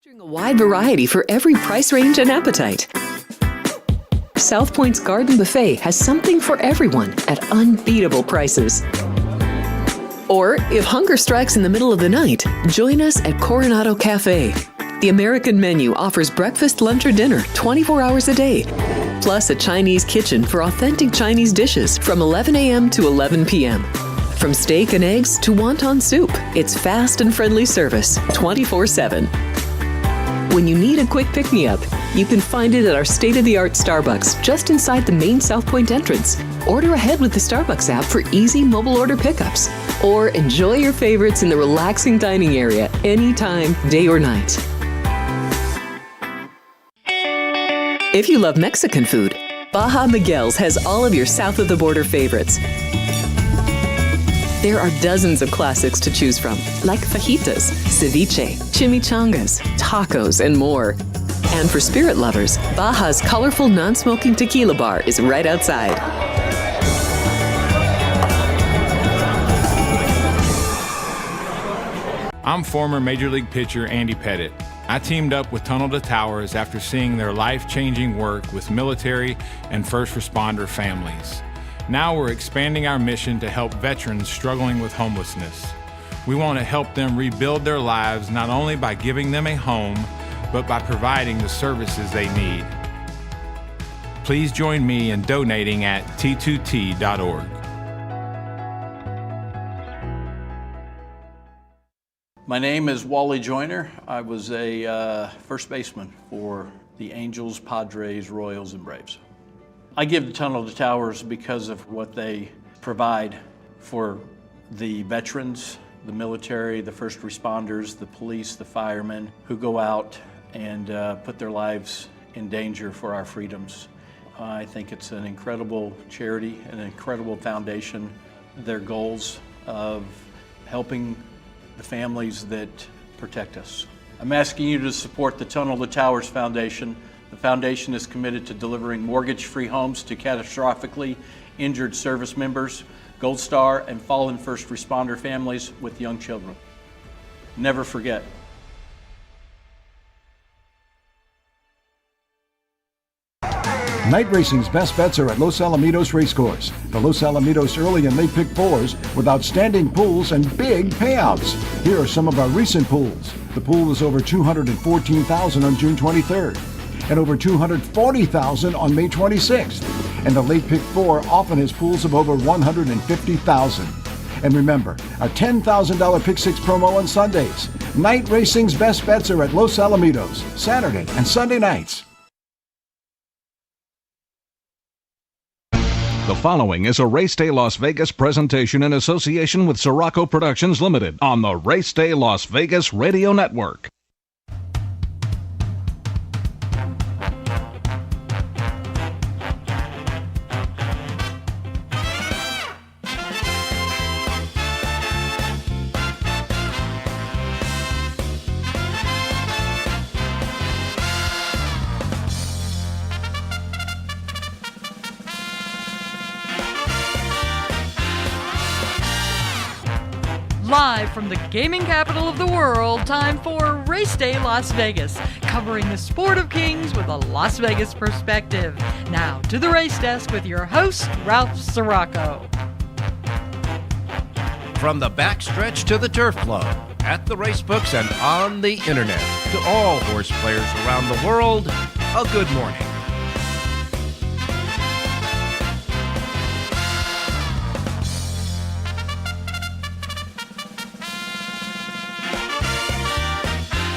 Featuring a wide variety for every price range and appetite. South Point's Garden Buffet has something for everyone at unbeatable prices. Or, if hunger strikes in the middle of the night, join us at Coronado Cafe. The American menu offers breakfast, lunch, or dinner 24 hours a day, plus a Chinese kitchen for authentic Chinese dishes from 11 a.m. to 11 p.m. From steak and eggs to wonton soup, it's fast and friendly service 24/7. When you need a quick pick-me-up, you can find it at our state-of-the-art Starbucks just inside the main South Point entrance. Order ahead with the Starbucks app for easy mobile order pickups. Or enjoy your favorites in the relaxing dining area anytime, day or night. If you love Mexican food, Baja Miguel's has all of your south-of-the-border favorites. There are dozens of classics to choose from, like fajitas, ceviche, chimichangas, tacos, and more. And for spirit lovers, Baja's colorful non-smoking tequila bar is right outside. I'm former Major League pitcher Andy Pettitte. I teamed up with Tunnel to Towers after seeing their life-changing work with military and first responder families. Now we're expanding our mission to help veterans struggling with homelessness. We want to help them rebuild their lives not only by giving them a home, but by providing the services they need. Please join me in donating at t2t.org. My name is Wally Joyner. I was a first baseman for the Angels, Padres, Royals, and Braves. I give the Tunnel to Towers because of what they provide for the veterans, the military, the first responders, the police, the firemen who go out and put their lives in danger for our freedoms. I think it's an incredible charity, an incredible foundation. Their goals of helping the families that protect us. I'm asking you to support the Tunnel to Towers Foundation. The foundation is committed to delivering mortgage-free homes to catastrophically injured service members, Gold Star, and fallen first responder families with young children. Never forget. Night racing's best bets are at Los Alamitos Racecourse. The Los Alamitos early and late pick fours with outstanding pools and big payouts. Here are some of our recent pools. The pool was over $214,000 on June 23rd and over $240,000 on May 26th. And the late pick four often has pools of over $150,000. And remember, our $10,000 pick six promo on Sundays. Night racing's best bets are at Los Alamitos, Saturday and Sunday nights. The following is a Race Day Las Vegas presentation in association with Siraco Productions Limited on the Race Day Las Vegas Radio Network. Live from the gaming capital of the world, time for Race Day Las Vegas, covering the sport of kings with a Las Vegas perspective. Now to the race desk with your host, Ralph Siraco. From the backstretch to the turf club, at the race books and on the internet, to all horse players around the world, a good morning.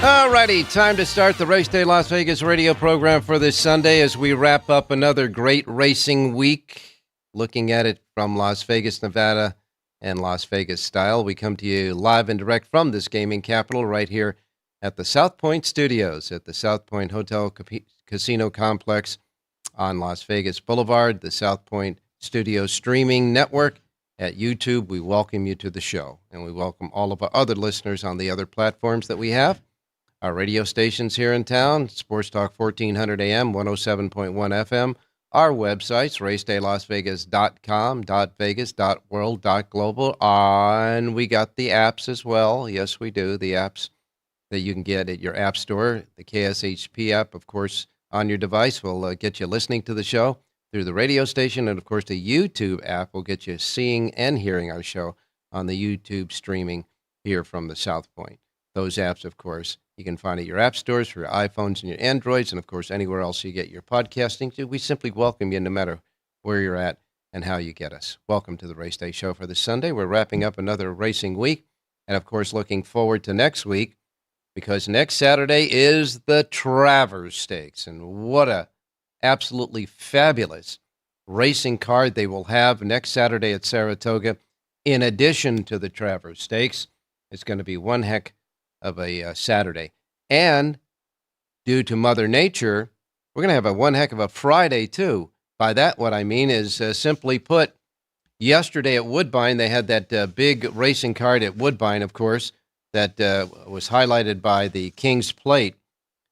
Alrighty, time to start the Race Day Las Vegas radio program for this Sunday as we wrap up another great racing week. Looking at it from Las Vegas, Nevada, and Las Vegas style. We come to you live and direct from this gaming capital right here at the South Point Studios at the South Point Hotel Casino Complex on Las Vegas Boulevard, the South Point Studio Streaming Network at YouTube. We welcome you to the show, and we welcome all of our other listeners on the other platforms that we have. Our radio stations here in town, Sports Talk 1400 AM, 107.1 FM. Our websites, racedaylasvegas.com, .vegas, .world, .global. And we got the apps as well. Yes, we do. The apps, that you can get at your app store. The KSHP app, of course, on your device will get you listening to the show through the radio station. And, of course, the YouTube app will get you seeing and hearing our show on the YouTube streaming here from the South Point. Those apps, of course, you can find at your app stores for your iPhones and your Androids, and, of course, anywhere else you get your podcasting. We simply welcome you no matter where you're at and how you get us. Welcome to the Race Day Show for this Sunday. We're wrapping up another racing week, and, of course, looking forward to next week, because next Saturday is the Travers Stakes, and what a absolutely fabulous racing card they will have next Saturday at Saratoga. In addition to the Travers Stakes, it's going to be one heck of a Saturday. And due to Mother Nature, we're going to have a one heck of a Friday, too. By that, what I mean is, simply put, yesterday at Woodbine, they had that big racing card at Woodbine, of course, that was highlighted by the King's Plate.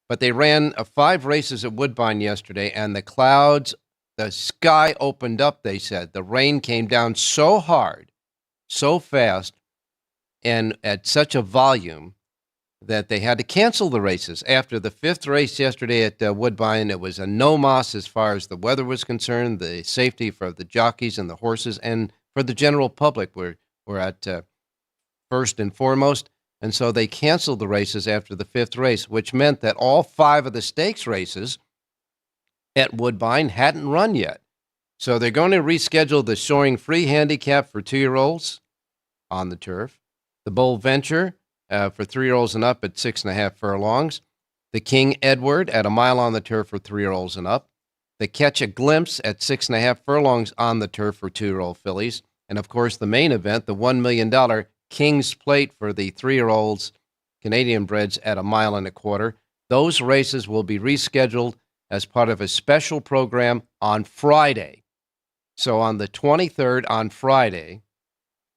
But they ran 5 races at Woodbine yesterday, and the clouds, the sky opened up, they said. The rain came down so hard, so fast, and at such a volume that they had to cancel the races. After the 5th race yesterday at Woodbine, it was a no moss as far as the weather was concerned, the safety for the jockeys and the horses, and for the general public were at first and foremost. And so they canceled the races after the 5th race, which meant that all 5 of the stakes races at Woodbine hadn't run yet. So they're going to reschedule the Soaring Free Handicap for 2-year-olds on the turf, the Bold Venture for 3-year-olds and up at 6.5 furlongs, the King Edward at 1 mile on the turf for 3-year-olds and up, the Catch a Glimpse at 6.5 furlongs on the turf for 2-year-old fillies, and of course the main event, the $1 million King's Plate for the 3-year-olds, Canadian breds at 1.25 miles. Those races will be rescheduled as part of a special program on Friday. So on the 23rd, on Friday,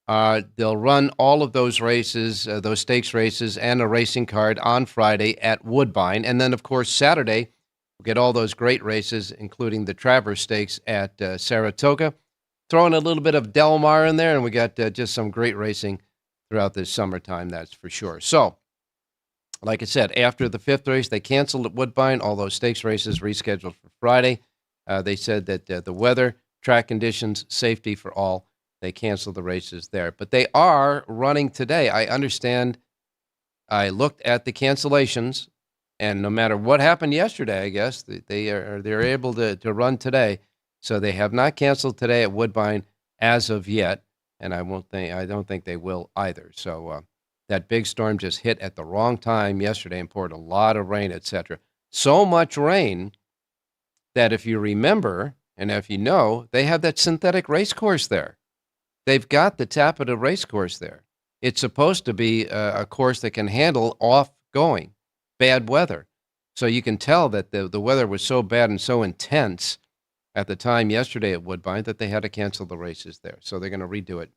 they'll run all of those races, those stakes races, and a racing card on Friday at Woodbine. And then, of course, Saturday, we'll get all those great races, including the Travers Stakes at Saratoga. Throwing a little bit of Del Mar in there, and we got just some great racing throughout this summertime, that's for sure. So, like I said, after the 5th race, they canceled at Woodbine. All those stakes races rescheduled for Friday. They said that the weather, track conditions, safety for all, they canceled the races there. But they are running today. I understand. I looked at the cancellations, and no matter what happened yesterday, I guess, they're able to run today. So they have not canceled today at Woodbine as of yet. And I don't think they will either. So that big storm just hit at the wrong time yesterday and poured a lot of rain, etc. So much rain that if you remember, and if you know, they have that synthetic race course there. They've got the Tapeta race course there. It's supposed to be a course that can handle off-going, bad weather. So you can tell that the weather was so bad and so intense at the time yesterday at Woodbine that they had to cancel the races there. So they're going to redo it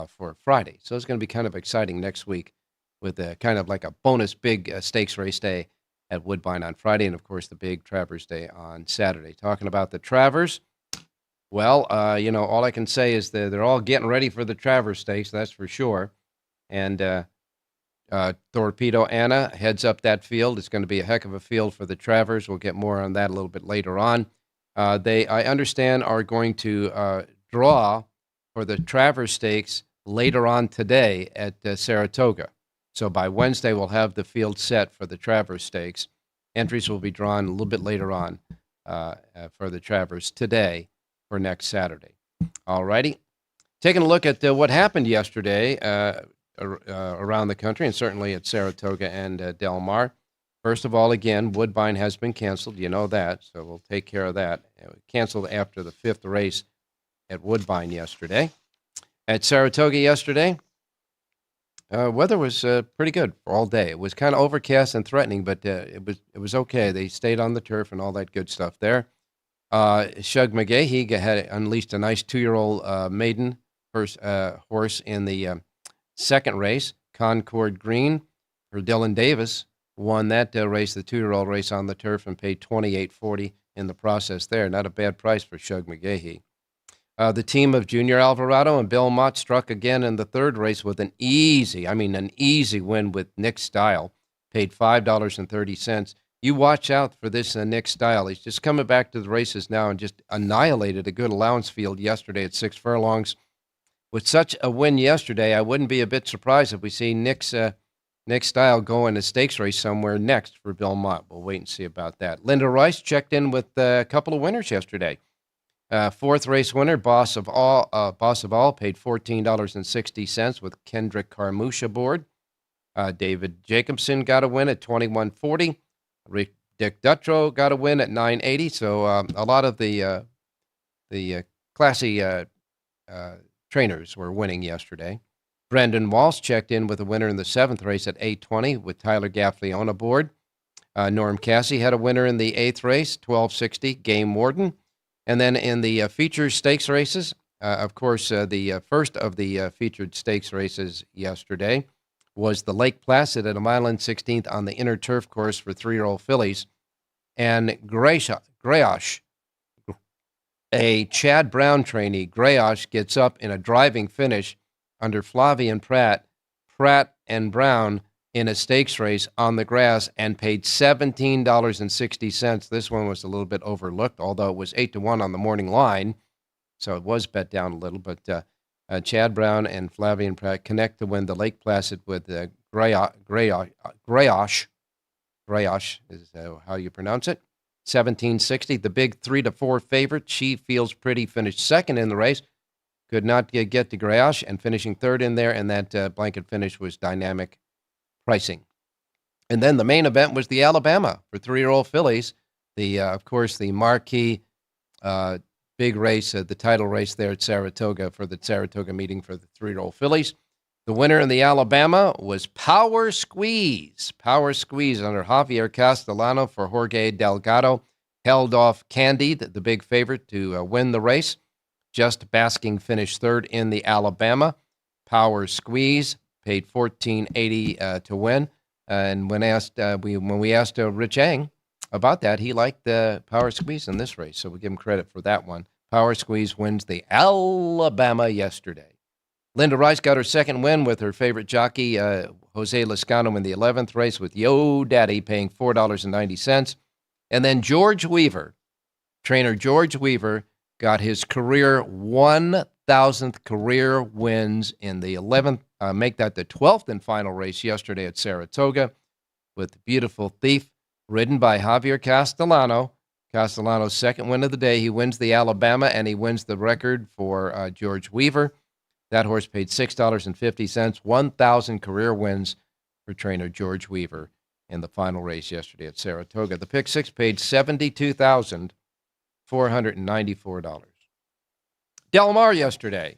for Friday. So it's going to be kind of exciting next week with kind of like a bonus big stakes race day at Woodbine on Friday, and, of course, the big Travers Day on Saturday. Talking about the Travers, well, all I can say is that they're all getting ready for the Travers Stakes, that's for sure. And Torpedo Anna heads up that field. It's going to be a heck of a field for the Travers. We'll get more on that a little bit later on. They, I understand, are going to draw for the Travers Stakes later on today at Saratoga. So by Wednesday, we'll have the field set for the Travers Stakes. Entries will be drawn a little bit later on for the Travers today for next Saturday. All righty. Taking a look at what happened yesterday around the country, and certainly at Saratoga and Del Mar. First of all, again, Woodbine has been canceled. You know that, so we'll take care of that. It was canceled after the 5th race at Woodbine yesterday. At Saratoga yesterday, weather was pretty good all day. It was kind of overcast and threatening, but it was okay. They stayed on the turf and all that good stuff there. Shug McGahee had unleashed a nice 2-year-old maiden horse in the second race. Concord Green for Dylan Davis won that race, the 2-year-old race on the turf, and paid $28.40 in the process there. Not a bad price for Shug McGahee. The team of Junior Alvarado and Bill Mott struck again in the third race with an easy win with Nick Style. paid $5.30. You watch out for this Nick Style. He's just coming back to the races now and just annihilated a good allowance field yesterday at 6 furlongs. With such a win yesterday, I wouldn't be a bit surprised if we see Nick Style go in a stakes race somewhere next for Belmont. We'll wait and see about that. Linda Rice checked in with a couple of winners yesterday. Fourth race winner, Boss of All, paid $14.60 with Kendrick Carmouche aboard. David Jacobson got a win at $21.40. Dick Dutrow got a win at $9.80. So a lot of the classy trainers were winning yesterday. Brendan Walsh checked in with a winner in the seventh race at $8.20 with Tyler Gaffley on aboard. Norm Cassie had a winner in the eighth race, $12.60, Game Warden. And then in the featured stakes races, of course, the first of the featured stakes races yesterday was the Lake Placid at a mile and 16th on the inner turf course for 3-year-old fillies. And Greyosh, a Chad Brown trainee, Greyosh gets up in a driving finish under Flavian Pratt and Brown in a stakes race on the grass and paid $17.60. This one was a little bit overlooked, although it was 8-1 on the morning line, so it was bet down a little. But Chad Brown and Flavian Pratt connect to win the Lake Placid with Greyosh is how you pronounce it. 1760, the big 3-4 favorite. She Feels Pretty finished second in the race. Could not get to Greyosh, and finishing third in there, and that blanket finish was dynamic pricing. And then the main event was the Alabama for 3-year-old fillies. Of course, the marquee big race, the title race there at Saratoga for the Saratoga meeting for the 3-year-old fillies. The winner in the Alabama was Power Squeeze. Power Squeeze under Javier Castellano for Jorge Delgado. Held off Candide, the big favorite, to win the race. Just Basking finished third in the Alabama. Power Squeeze paid $14.80 to win. And when we asked Rich Eng about that, he liked the Power Squeeze in this race, so we give him credit for that one. Power Squeeze wins the Alabama yesterday. Linda Rice got her second win with her favorite jockey, Jose Lascano, in the 11th race with Yo Daddy paying $4.90. And then trainer George Weaver, got his career 1,000th career wins in the 11th, make that the 12th and final race yesterday at Saratoga with Beautiful Thief, ridden by Javier Castellano. Castellano's second win of the day. He wins the Alabama, and he wins the record for George Weaver. That horse paid $6.50, 1,000 career wins for trainer George Weaver in the final race yesterday at Saratoga. The pick six paid $72,494. Del Mar yesterday.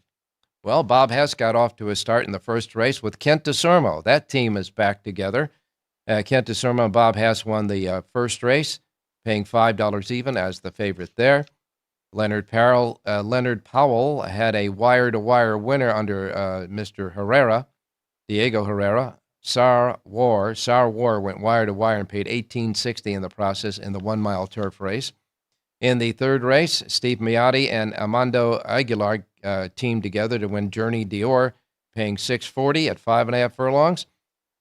Well, Bob Hess got off to a start in the first race with Kent DeSormo. That team is back together. Kent DeSormo and Bob Hess won the first race, paying $5 even as the favorite there. Leonard Powell had a wire-to-wire winner under Mr. Herrera, Diego Herrera. Sar War went wire-to-wire and paid $18.60 in the process in the 1-mile turf race. In the third race, Steve Miotti and Armando Aguilar teamed together to win Journey Dior, paying $6.40 at 5.5 furlongs.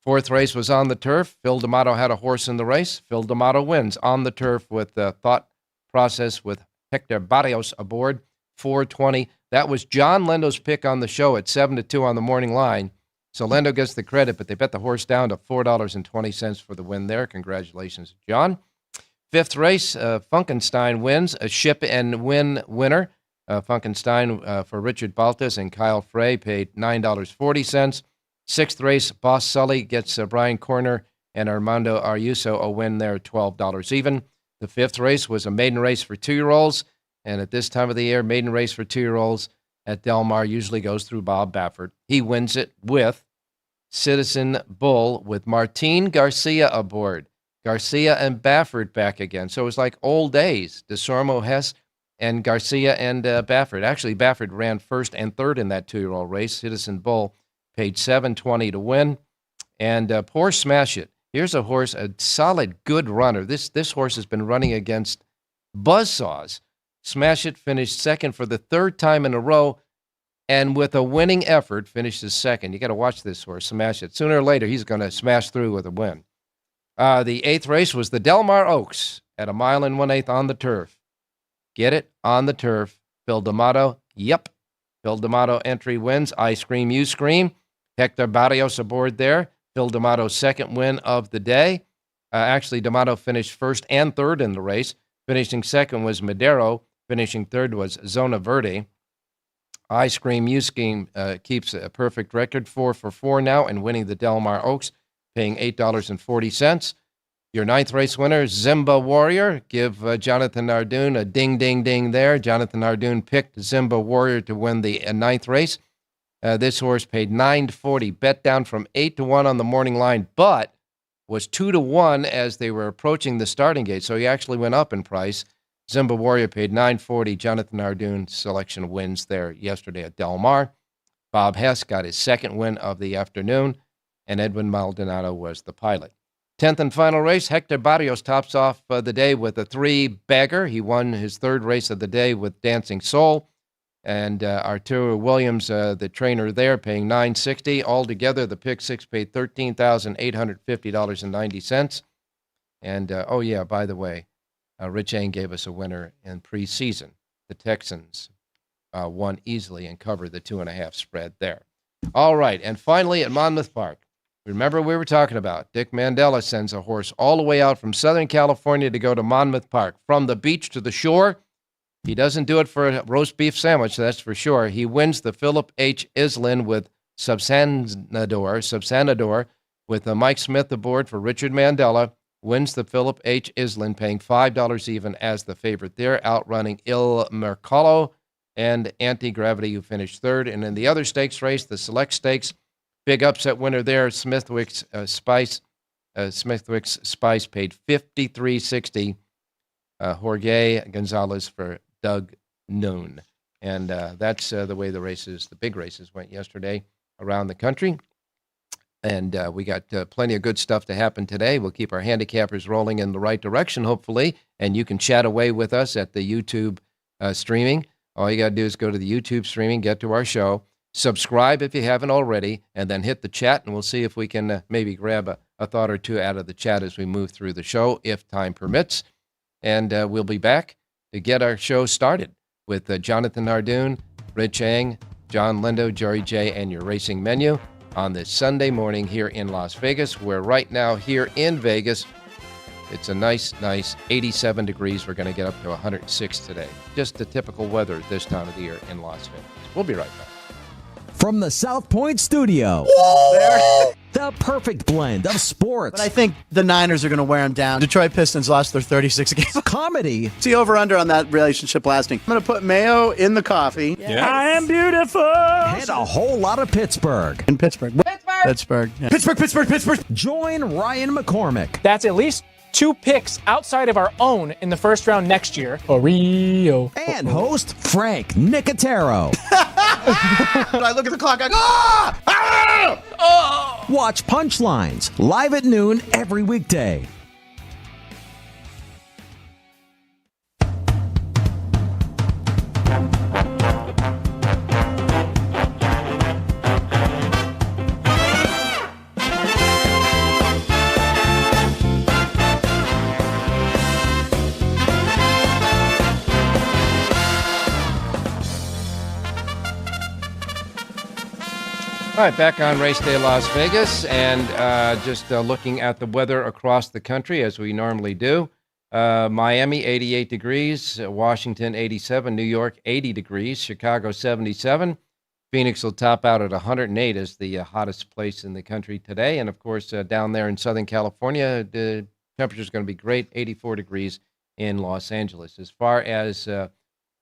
Fourth race was on the turf. Phil D'Amato had a horse in the race. Phil D'Amato wins on the turf with the Thought Process with Hector Barrios aboard, $4.20. That was John Lendo's pick on the show at 7-2 on the morning line. So Lendo gets the credit, but they bet the horse down to $4.20 for the win there. Congratulations, John. Fifth race, Funkenstein wins, a ship and win winner. Funkenstein for Richard Baltas and Kyle Frey paid $9.40. Sixth race, Boss Sully gets Brian Corner and Armando Ayuso a win there, $12 even. The fifth race was a maiden race for 2-year-olds, and at this time of the year, maiden race for 2-year-olds at Del Mar usually goes through Bob Baffert. He wins it with Citizen Bull with Martin Garcia aboard. Garcia and Baffert back again. So it was like old days. DeSormo, Hess, and Garcia and Baffert. Actually, Baffert ran first and third in that 2-year-old race. Citizen Bull paid $7.20 to win. And poor Smash It. Here's a horse, a solid, good runner. This horse has been running against buzzsaws. Smash It finished second for the third time in a row, and with a winning effort, finishes second. You got to watch this horse, Smash It. Sooner or later, he's going to smash through with a win. The 8th race was the Del Mar Oaks at 1 1/8 miles on the turf. Get it? On the turf. Phil D'Amato. Yep. Phil D'Amato entry wins. I scream, you scream. Hector Barrios aboard there. Phil D'Amato's second win of the day. Actually, D'Amato finished first and third in the race. Finishing second was Madero. Finishing third was Zona Verde. I Scream, You Scream keeps a perfect record, 4 for 4 now, and winning the Del Mar Oaks, paying $8.40. Your 9th race winner, Zimba Warrior. Give Jonathan Nardoon a ding, ding, ding there. Jonathan Nardoon picked Zimba Warrior to win the 9th race. This horse paid $9.40, bet down from 8-1 on the morning line, but was 2-1 as they were approaching the starting gate, so he actually went up in price. Zimba Warrior paid $9.40. Jonathan Nardoon selection wins there yesterday at Del Mar. Bob Hess got his second win of the afternoon, and Edwin Maldonado was the pilot. 10th and final race, Hector Barrios tops off the day with a 3-bagger. He won his 3rd race of the day with Dancing Soul. And Arturo Williams, the trainer there, paying $9.60. Altogether, the pick 6 paid $13,850.90. And, oh yeah, by the way, Rich Eng gave us a winner in preseason. The Texans won easily and covered the 2.5 spread there. All right, and finally at Monmouth Park. Remember we were talking about Dick Mandela sends a horse all the way out from Southern California to go to Monmouth Park. From the beach to the shore, he doesn't do it for a roast beef sandwich, that's for sure. He wins the Philip H. Islin with Subsanador with Mike Smith aboard for Richard Mandela. Wins the Philip H. Islin, paying $5 even as the favorite there, outrunning Il Mercalo and Anti-Gravity, who finished 3rd. And in the other stakes race, the Select Stakes, big upset winner there, Smithwick's Spice. Smithwick's Spice paid $53.60. Jorge Gonzalez for Doug Noon. And that's the way the big races went yesterday around the country. And we got plenty of good stuff to happen today. We'll keep our handicappers rolling in the right direction, hopefully. And you can chat away with us at the YouTube streaming. All you got to do is go to the YouTube streaming, get to our show, subscribe if you haven't already, and then hit the chat, and we'll see if we can maybe grab a thought or two out of the chat as we move through the show, if time permits. And we'll be back to get our show started with Jonathan Nardoon, Rich Eng, John Lindo, Jerry J., and your racing menu on this Sunday morning here in Las Vegas, where right now here in Vegas, it's a nice 87 degrees. We're going to get up to 106 today. Just the typical weather at this time of the year in Las Vegas. We'll be right back. From the South Point studio, the perfect blend of sports. But I think the Niners are going to wear them down. Detroit Pistons lost their 36 games. Comedy. See over-under on that relationship lasting. I'm going to put mayo in the coffee. Yeah. I am beautiful. And a whole lot of Pittsburgh. In Pittsburgh. Pittsburgh. Yeah. Pittsburgh. Join Ryan McCormick. That's at least 2 picks outside of our own in the first round next year. Oreo. And host Frank Nicotero. I look at the clock, I go, ah! Ah! Oh! Watch Punchlines live at noon every weekday. All right, back on Race Day Las Vegas, and just looking at the weather across the country as we normally do. Miami, 88 degrees. Washington, 87. New York, 80 degrees. Chicago, 77. Phoenix will top out at 108 as the hottest place in the country today. And, of course, down there in Southern California, the temperature is going to be great, 84 degrees in Los Angeles. As far as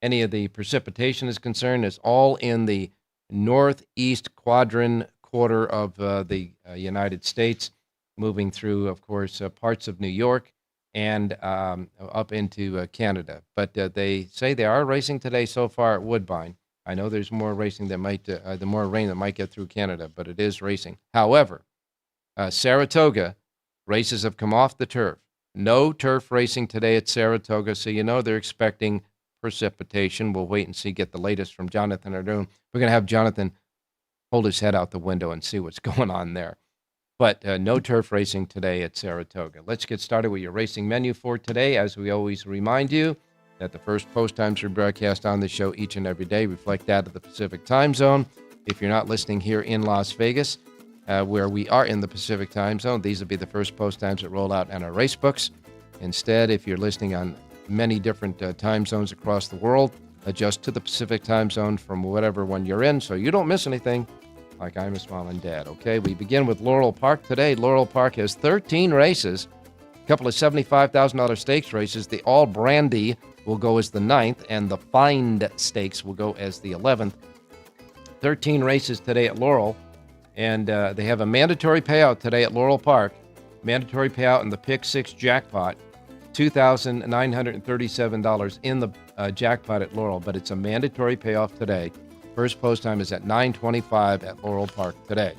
any of the precipitation is concerned, it's all in the northeast quarter of the United States, moving through, of course, parts of New York and up into Canada. But they say they are racing today so far at Woodbine. I know there's more racing that might, the more rain that might get through Canada, but it is racing. However, Saratoga, races have come off the turf. No turf racing today at Saratoga, so you know they're expecting precipitation. We'll wait and see, get the latest from Jonathan Nardoon. We're going to have Jonathan hold his head out the window and see what's going on there. but no turf racing today at Saratoga. Let's get started with your racing menu for today. As we always remind you that the first post times we broadcast on the show each and every day reflect that of the Pacific time zone. If you're not listening here in Las Vegas, where we are in the Pacific time zone, these will be the first post times that roll out in our race books. Instead, if you're listening on many different time zones across the world, adjust to the Pacific time zone from whatever one you're in so you don't miss anything, like I'm a smiling dad. Okay, we begin with Laurel Park today. Laurel Park has 13 races, a couple of $75,000 stakes races. The All Brandy will go as the 9th, and the Find Stakes will go as the 11th. 13 races today at Laurel, and they have a mandatory payout today at Laurel Park. Mandatory payout in the Pick 6 jackpot, $2,937 in the jackpot at Laurel, but it's a mandatory payoff today. First post time is at 9:25 at Laurel Park today.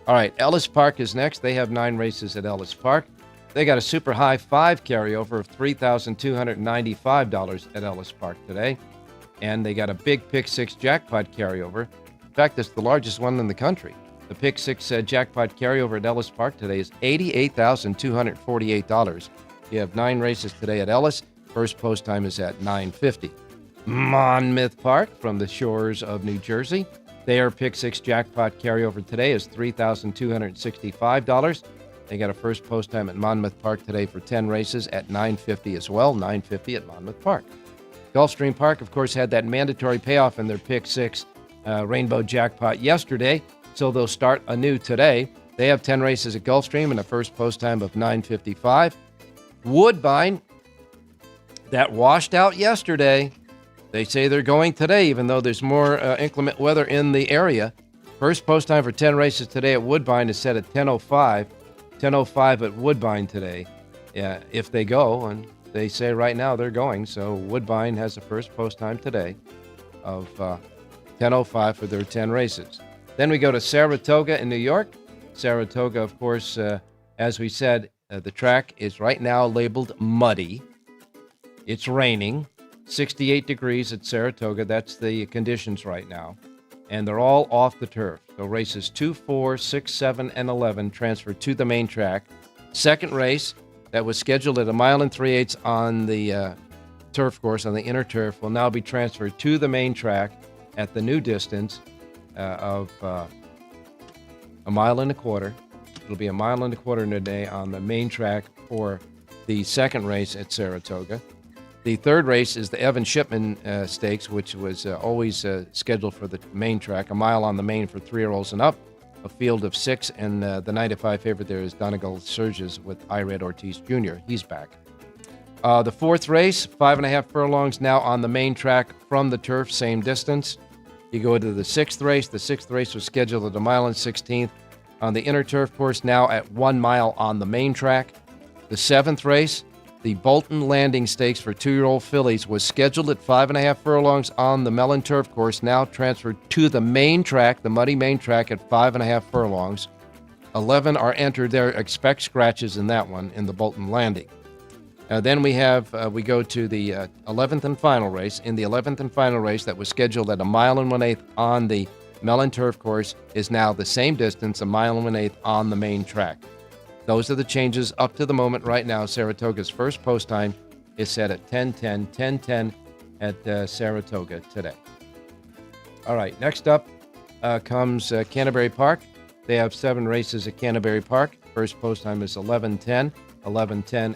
All right, Ellis Park is next. They have 9 races at Ellis Park. They got a super high 5 carryover of $3,295 at Ellis Park today. And they got a big Pick 6 jackpot carryover. In fact, it's the largest one in the country. The Pick 6 jackpot carryover at Ellis Park today is $88,248. You have 9 races today at Ellis. First post time is at 9:50. Monmouth Park from the shores of New Jersey. Their Pick 6 jackpot carryover today is $3,265. They got a first post time at Monmouth Park today for 10 races at 9:50 as well, 9:50 at Monmouth Park. Gulfstream Park, of course, had that mandatory payoff in their Pick 6 Rainbow Jackpot yesterday, so they'll start anew today. They have 10 races at Gulfstream and a first post time of 9:55. Woodbine, that washed out yesterday. They say they're going today, even though there's more inclement weather in the area. First post time for 10 races today at Woodbine is set at 10:05. 10:05 at Woodbine today, if they go, and they say right now they're going. So Woodbine has the first post time today of 10:05 for their 10 races. Then we go to Saratoga in New York. Saratoga, of course, as we said, the track is right now labeled muddy. It's raining. 68 degrees at Saratoga. That's the conditions right now. And they're all off the turf. So races 2, 4, 6, 7, and 11 transfer to the main track. Second race that was scheduled at 1 3/8 miles on the turf course, on the inner turf, will now be transferred to the main track at the new distance of 1 1/4 miles. It'll be 1 1/4 miles today on the main track for the second race at Saratoga. The third race is the Evan Shipman Stakes, which was always scheduled for the main track, 1 mile on the main for 3-year-olds and up, a field of 6, and the 9-5 favorite there is Donegal Surges with Ired Ortiz Jr. He's back. The fourth race, 5.5 furlongs now on the main track from the turf, same distance. You go to the sixth race. The sixth race was scheduled at 1 16 miles on the inner turf course, now at 1 mile on the main track. The seventh race, the Bolton Landing Stakes for 2-year-old fillies, was scheduled at 5.5 furlongs on the Mellon Turf Course, now transferred to the main track, the muddy main track, at 5.5 furlongs. 11 are entered there. Expect scratches in that one in the Bolton Landing. Then we we go to the 11th and final race. In the 11th and final race that was scheduled at 1 1/8 miles on the Mellon Turf Course is now the same distance, 1 1/8 miles on the main track. Those are the changes up to the moment right now. Saratoga's first post time is set at 10:10 at Saratoga today. All right, next up comes Canterbury Park. They have 7 races at Canterbury Park. First post time is 11:10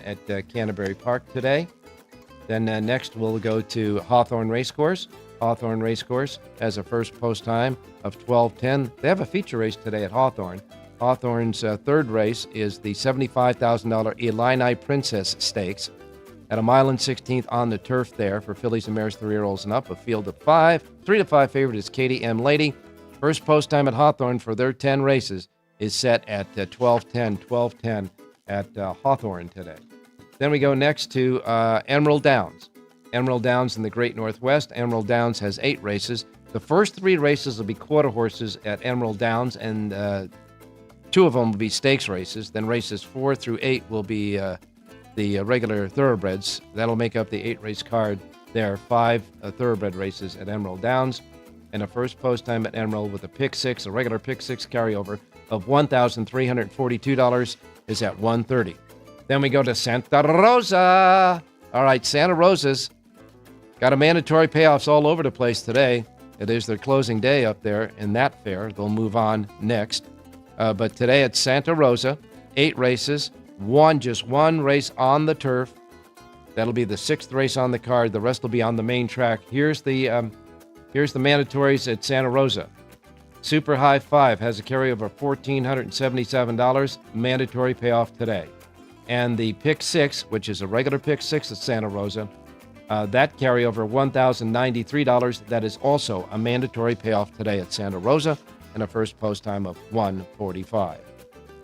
at Canterbury Park today. Then next we'll go to Hawthorne Racecourse. Hawthorne Racecourse has a first post time of 12:10. They have a feature race today at Hawthorne. Hawthorne's third race is the $75,000 Illini Princess Stakes at 1 16 miles on the turf there for fillies and mares 3-year-olds and up. A field of 5. 3-5 favorite is Katie M. Lady. First post time at Hawthorne for their 10 races is set at 12:10 at Hawthorne today. Then we go next to Emerald Downs. Emerald Downs in the Great Northwest. Emerald Downs has 8 races. The first 3 races will be quarter horses at Emerald Downs, and 2 of them will be stakes races. Then races 4 through 8 will be the regular thoroughbreds. That'll make up the 8-race card. There are 5 thoroughbred races at Emerald Downs, and a first post time at Emerald with a pick 6, a regular pick 6 carryover of $1,342 is at 130. Then we go to Santa Rosa. All right, Santa Rosa's got a mandatory payoffs all over the place today. It is their closing day up there in that fair. They'll move on next. But today at Santa Rosa, 8 races, just one race on the turf. That'll be the 6th race on the card. The rest will be on the main track. Here's the mandatories at Santa Rosa. Super High 5 has a carryover of $1,477, mandatory payoff today. And the Pick 6, which is a regular Pick 6 at Santa Rosa, that carryover $1,093. That is also a mandatory payoff today at Santa Rosa and a first post time of 1:45.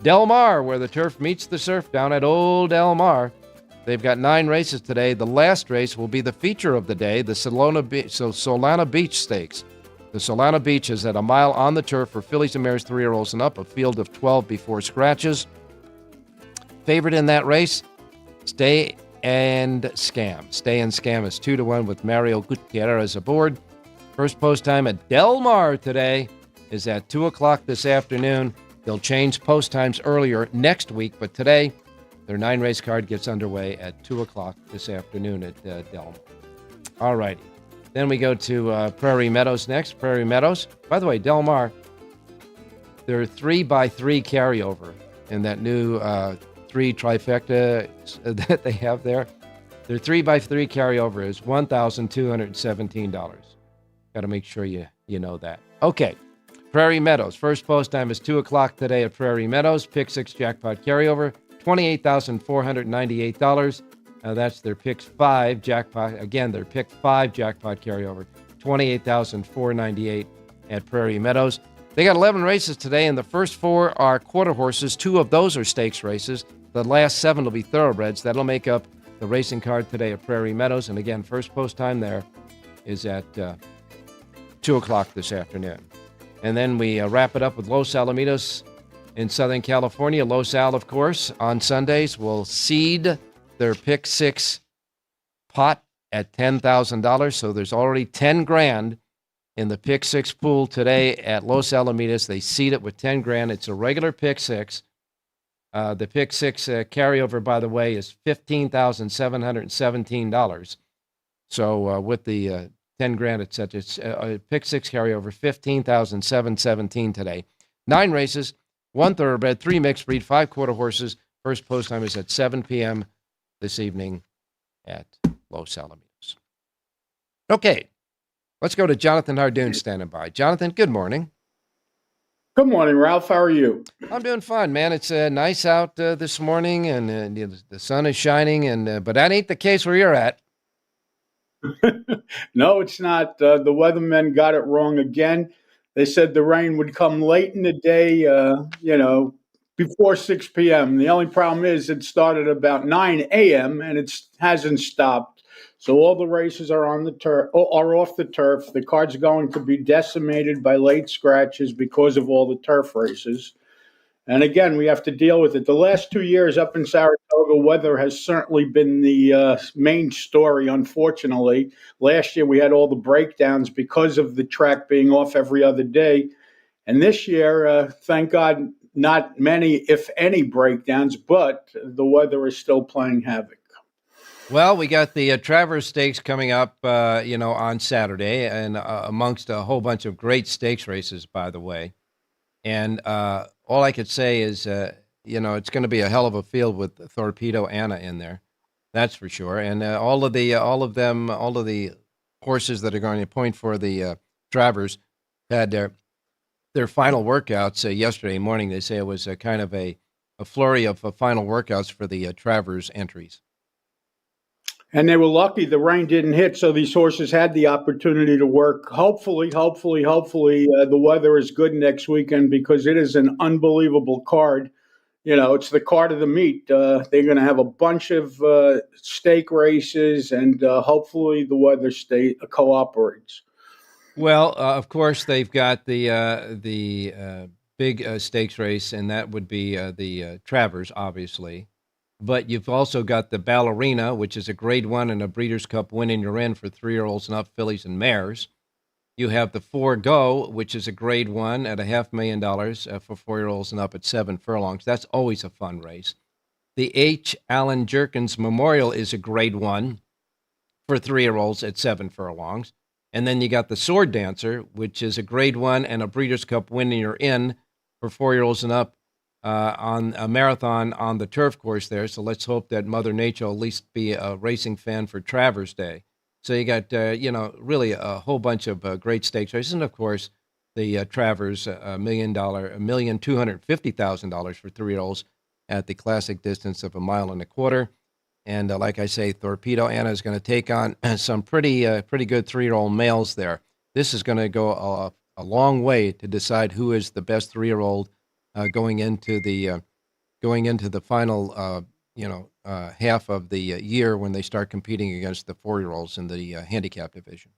Del Mar, where the turf meets the surf down at Old Del Mar. They've got 9 races today. The last race will be the feature of the day, the Solana Beach Stakes. The Solana Beach is at a mile on the turf for fillies and mares 3-year-olds and up, a field of 12 before scratches. Favorite in that race, Stay and Scam. Stay and Scam is 2-1 with Mario Gutierrez aboard. First post time at Del Mar today is at 2 o'clock this afternoon. They'll change post times earlier next week, but today their 9-race card gets underway at 2 o'clock this afternoon at Del Mar. All righty. Then we go to Prairie Meadows next. Prairie Meadows. By the way, Del Mar, their 3x3 carryover in that new 3 trifecta that they have there. Their 3x3 carryover is $1,217. Got to make sure you know that. Okay. Prairie Meadows. First post time is 2 o'clock today at Prairie Meadows. Pick 6 jackpot carryover, $28,498. That's their Pick 5 jackpot. Again, their Pick 5 jackpot carryover, $28,498 at Prairie Meadows. They got 11 races today, and the first 4 are quarter horses. 2 of those are stakes races. The last 7 will be thoroughbreds. That'll make up the racing card today at Prairie Meadows. And again, first post time there is at 2 o'clock this afternoon. And then we wrap it up with Los Alamitos in Southern California. Los Al, of course, on Sundays will seed their Pick 6 pot at $10,000. So there's already $10,000 in the Pick 6 pool today at Los Alamitos. They seed it with $10,000. It's a regular Pick 6. The Pick 6 carryover, by the way, is $15,717. So with the $10,000, it's Pick 6 carryover, $15,717 today. 9 races, 1 thoroughbred, 3 mixed breed, 5 quarter horses. First post time is at 7 p.m. this evening at Los Alamitos. Okay, let's go to Jonathan Hardoon standing by. Jonathan, good morning. Good morning, Ralph. How are you? I'm doing fine, man. It's nice out this morning, and the sun is shining, but that ain't the case where you're at. No, it's not. The weathermen got it wrong again. They said the rain would come late in the day, before 6 p.m. The only problem is it started about 9 a.m. and it hasn't stopped. So all the races are on the turf, are off the turf. The card's going to be decimated by late scratches because of all the turf races. And again, we have to deal with it. The last 2 years up in Saratoga, weather has certainly been the main story, unfortunately. Last year, we had all the breakdowns because of the track being off every other day. And this year, thank God, not many, if any, breakdowns, but the weather is still playing havoc. Well, we got the Travers Stakes coming up, on Saturday, and amongst a whole bunch of great stakes races, by the way. And all I could say is, it's going to be a hell of a field with Torpedo Anna in there, that's for sure. And all of the horses that are going to point for the Travers had their final workouts yesterday morning. They say it was a kind of a flurry of final workouts for the Travers entries. And they were lucky the rain didn't hit, so these horses had the opportunity to work. Hopefully, the weather is good next weekend because it is an unbelievable card. It's the card of the meet. They're going to have a bunch of stake races, and hopefully the weather cooperates. Well, of course, they've got the big stakes race, and that would be the Travers, obviously. But you've also got the Ballerina, which is a Grade 1 and a Breeders' Cup win in your end for 3-year-olds and up fillies and mares. You have the 4Go, which is a grade 1 at $500,000 for 4-year-olds and up at 7 furlongs. That's always a fun race. The H. Allen Jerkins Memorial is a grade 1 for 3-year-olds at 7 furlongs. And then you got the Sword Dancer, which is a grade 1 and a Breeders' Cup winner in for 4-year-olds and up on a marathon on the turf course there. So let's hope that Mother Nature will at least be a racing fan for Travers Day. So you got, really a whole bunch of great stakes races. And, of course, the Travers $1,250,000 for 3-year-olds at the classic distance of 1.25 miles. And like I say, Torpedo Anna is going to take on some pretty good 3-year-old males there. This is going to go a long way to decide who is the best 3-year-old going into the final half of the year when they start competing against the 4-year-olds in the handicap division.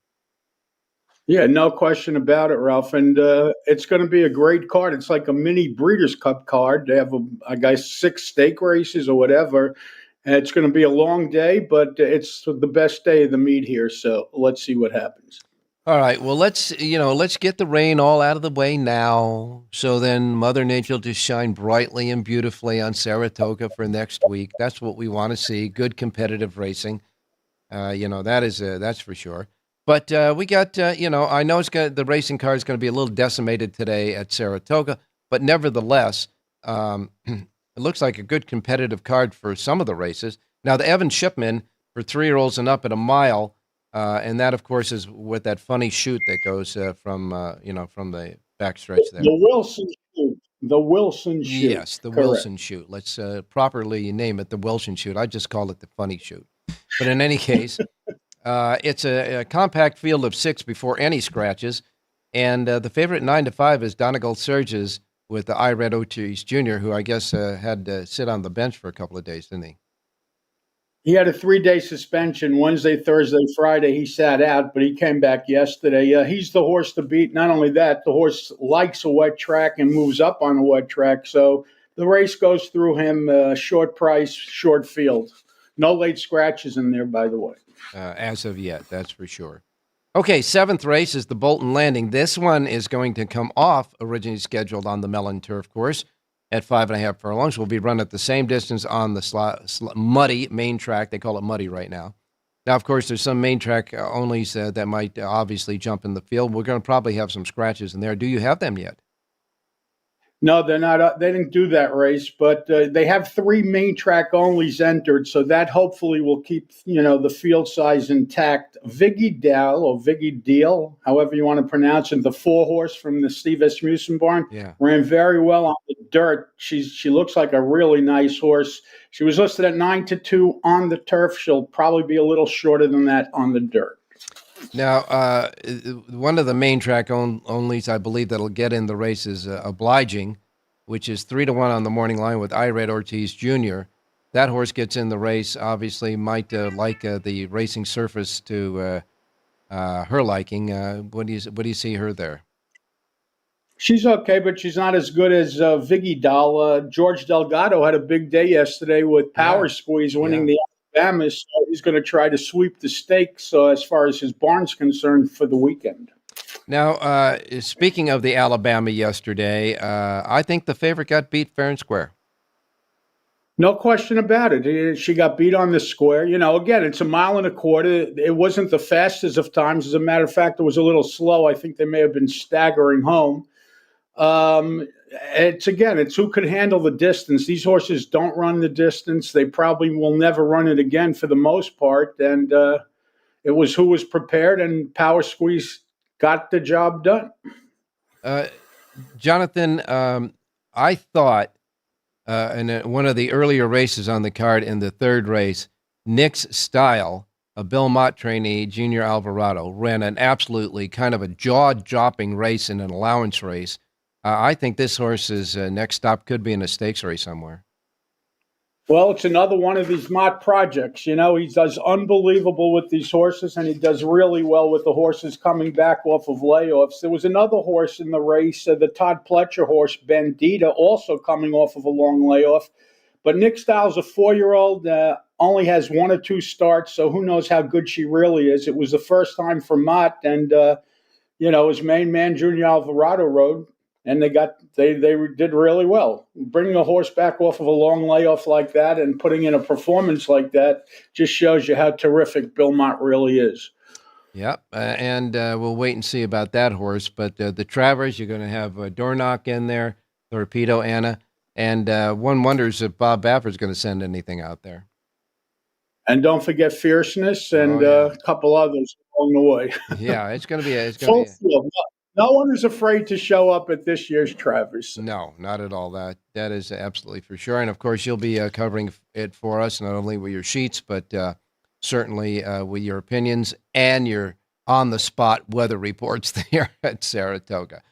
Yeah, no question about it, Ralph. And it's going to be a great card. It's like a mini Breeders' Cup card. They have, I guess, 6 stake races or whatever. And it's going to be a long day, but it's the best day of the meet here. So let's see what happens. All right. Well, let's get the rain all out of the way now. So then Mother Nature will just shine brightly and beautifully on Saratoga for next week. That's what we want to see. Good competitive racing. That's for sure. But we got, I know the racing car is going to be a little decimated today at Saratoga, but nevertheless, it looks like a good competitive card for some of the races. Now, the Evan Shipman for 3-year-olds and up at 1 mile, and that, of course, is with that funny chute that goes from the backstretch there. The Wilson chute. The Wilson chute. Yes, the Correct. Wilson chute. Let's properly name it the Wilson chute. I just call it the funny chute. But in any case, it's a compact field of 6 before any scratches, and the favorite 9-5 is Donegal Surges with the Red Ortiz Jr., who I guess had to sit on the bench for a couple of days, didn't he? He had a 3-day suspension. Wednesday, Thursday, Friday, he sat out, but he came back yesterday. He's the horse to beat. Not only that, the horse likes a wet track and moves up on a wet track. So the race goes through him, short price, short field. No late scratches in there, by the way. As of yet, that's for sure. Okay, 7th race is the Bolton Landing. This one is going to come off, originally scheduled on the Mellon Turf Course at 5.5 furlongs. Will be run at the same distance on the muddy main track. They call it muddy right now. Now, of course, there's some main track onlys that might obviously jump in the field. We're going to probably have some scratches in there. Do you have them yet? No, they're not. They didn't do that race, but they have 3 main track onlys entered, so that hopefully will keep the field size intact. Viggy Deal, however you want to pronounce it, the 4-horse from the Steve Asmussen barn, ran very well on the dirt. She looks like a really nice horse. She was listed at 9-2 on the turf. She'll probably be a little shorter than that on the dirt. Now, one of the main track onlys, I believe, that'll get in the race is Obliging, which is 3-1 on the morning line with Red Ortiz Jr. That horse gets in the race, obviously might like the racing surface to her liking. What do you see her there? She's okay, but she's not as good as Viggy Doll. George Delgado had a big day yesterday with Power Squeeze winning the Alabama, so he's going to try to sweep the stakes as far as his barn's concerned for the weekend. Now, speaking of the Alabama yesterday, I think the favorite got beat fair and square. No question about it. She got beat on the square. Again, it's 1.25 miles. It wasn't the fastest of times. As a matter of fact, it was a little slow. I think they may have been staggering home. It's who could handle the distance. These horses don't run the distance. They probably will never run it again for the most part. And it was who was prepared, and Power Squeeze got the job done. Jonathan, I thought in one of the earlier races on the card in the 3rd race, Nick's Style, a Bill Mott trainee, Junior Alvarado, ran an absolutely kind of a jaw-dropping race in an allowance race. I think this horse's next stop could be in a stakes race somewhere. Well, it's another one of these Mott projects. He does unbelievable with these horses, and he does really well with the horses coming back off of layoffs. There was another horse in the race, the Todd Pletcher horse, Bandita, also coming off of a long layoff. But Nick Styles, a 4-year-old, only has 1 or 2 starts, so who knows how good she really is. It was the first time for Mott, and his main man, Junior Alvarado, rode, and they did really well. Bringing a horse back off of a long layoff like that and putting in a performance like that just shows you how terrific Bill Mott really is. Yep, and we'll wait and see about that horse. But the Travers, you're going to have Dornock in there, Torpedo Anna, and one wonders if Bob Baffert's going to send anything out there. And don't forget Fierceness and a couple others along the way. Yeah, it's going to be full field. No one is afraid to show up at this year's Travers. No, not at all. That is absolutely for sure. And of course, you'll be covering it for us, not only with your sheets, but certainly with your opinions and your on-the-spot weather reports there at Saratoga.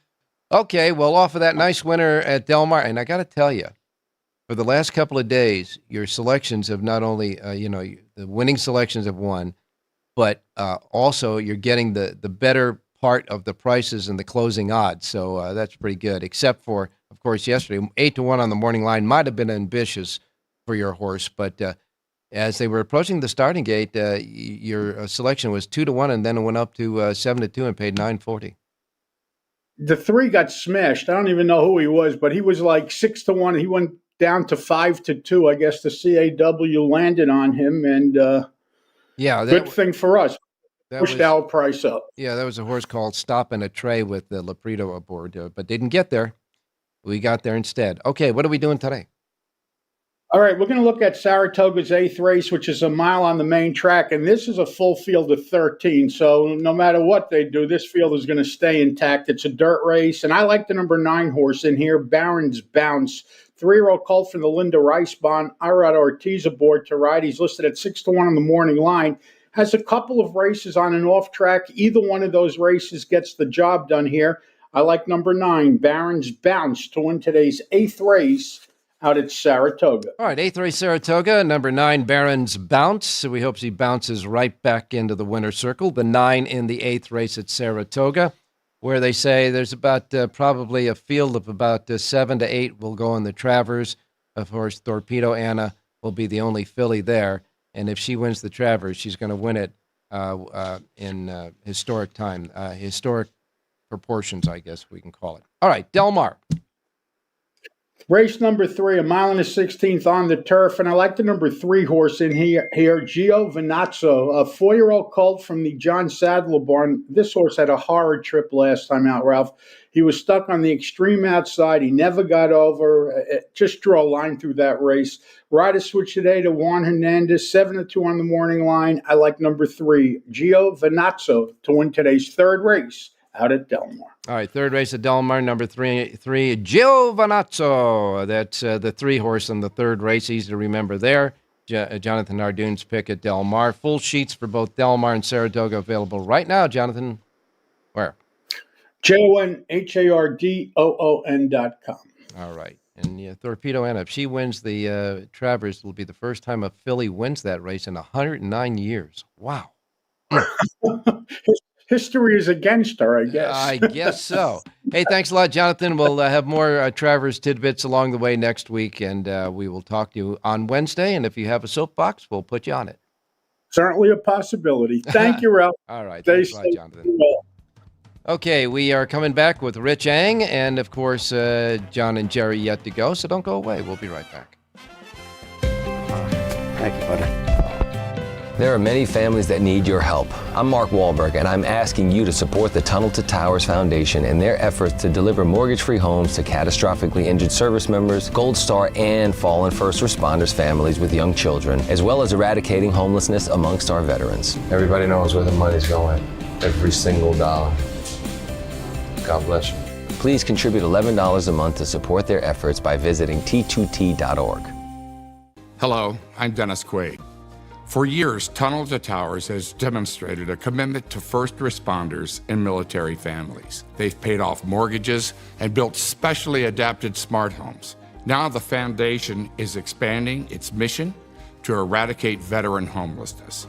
Okay, well, off of that nice winner at Del Mar, and I got to tell you, for the last couple of days, your selections have not only, the winning selections have won, but also you're getting the better part of the prices and the closing odds. So that's pretty good, except for, of course, yesterday, 8-1 on the morning line might have been ambitious for your horse, but as they were approaching the starting gate, your selection was 2-1, and then it went up to 7-2 and paid $9.40. The 3 got smashed. I don't even know who he was, but he was like 6-1. He went down to 5-2. I guess the CAW landed on him, and good thing for us. Pushed our price up. Yeah, that was a horse called Stop in a Tray with Laprito aboard, but didn't get there. We got there instead. Okay, what are we doing today? All right, we're going to look at Saratoga's 8th race, which is a mile on the main track, and this is a full field of 13, so no matter what they do, this field is going to stay intact. It's a dirt race, and I like the number 9 horse in here, Baron's Bounce. 3-year-old colt from the Linda Rice Bond. Irad Ortiz aboard to ride. He's listed at 6-1 on the morning line. Has a couple of races on and off track. Either one of those races gets the job done here. I like number 9, Baron's Bounce, to win today's 8th race out at Saratoga. All right, 8th race, Saratoga, number 9, Baron's Bounce. So we hope he bounces right back into the winner's circle. The 9 in the 8th race at Saratoga, where they say there's about probably a field of about 7 to 8 will go in the Travers. Of course, Torpedo Anna will be the only filly there. And if she wins the Travers, she's going to win it in historic time, historic proportions, I guess we can call it. All right, Del Mar. Race number 3, a mile and a 16th on the turf, and I like the number 3 horse in here, Gio Venazzo, a 4-year-old colt from the John Sadler barn. This horse had a horrid trip last time out, Ralph. He was stuck on the extreme outside. He never got over. Just draw a line through that race. Rider switch today to Juan Hernandez, 7-2 on the morning line. I like number 3, Gio Venazzo, to win today's 3rd race out at Del Mar. All right, 3rd race at Del Mar, number 3, Gio Venazzo. That's the 3 horse in the 3rd race. Easy to remember there. Jonathan Nardoon's pick at Del Mar. Full sheets for both Del Mar and Saratoga available right now, Jonathan. Where? JONHARDOON.com. All right. And Torpedo Anna, if she wins the Travers, it'll be the first time a filly wins that race in 109 years. Wow. History is against her, I guess. I guess so. Hey, thanks a lot, Jonathan. We'll have more Travers tidbits along the way next week, and we will talk to you on Wednesday. And if you have a soapbox, we'll put you on it. Certainly a possibility. Thank you, Ralph. All right. Thanks a lot, Jonathan. Okay, we are coming back with Rich Ang, and of course, John and Jerry yet to go, so don't go away. We'll be right back. Thank you, buddy. There are many families that need your help. I'm Mark Wahlberg, and I'm asking you to support the Tunnel to Towers Foundation in their efforts to deliver mortgage-free homes to catastrophically injured service members, Gold Star, and fallen first responders families with young children, as well as eradicating homelessness amongst our veterans. Everybody knows where the money's going, every single dollar. God bless you. Please contribute $11 a month to support their efforts by visiting T2T.org. Hello, I'm Dennis Quaid. For years, Tunnel to Towers has demonstrated a commitment to first responders and military families. They've paid off mortgages and built specially adapted smart homes. Now the foundation is expanding its mission to eradicate veteran homelessness.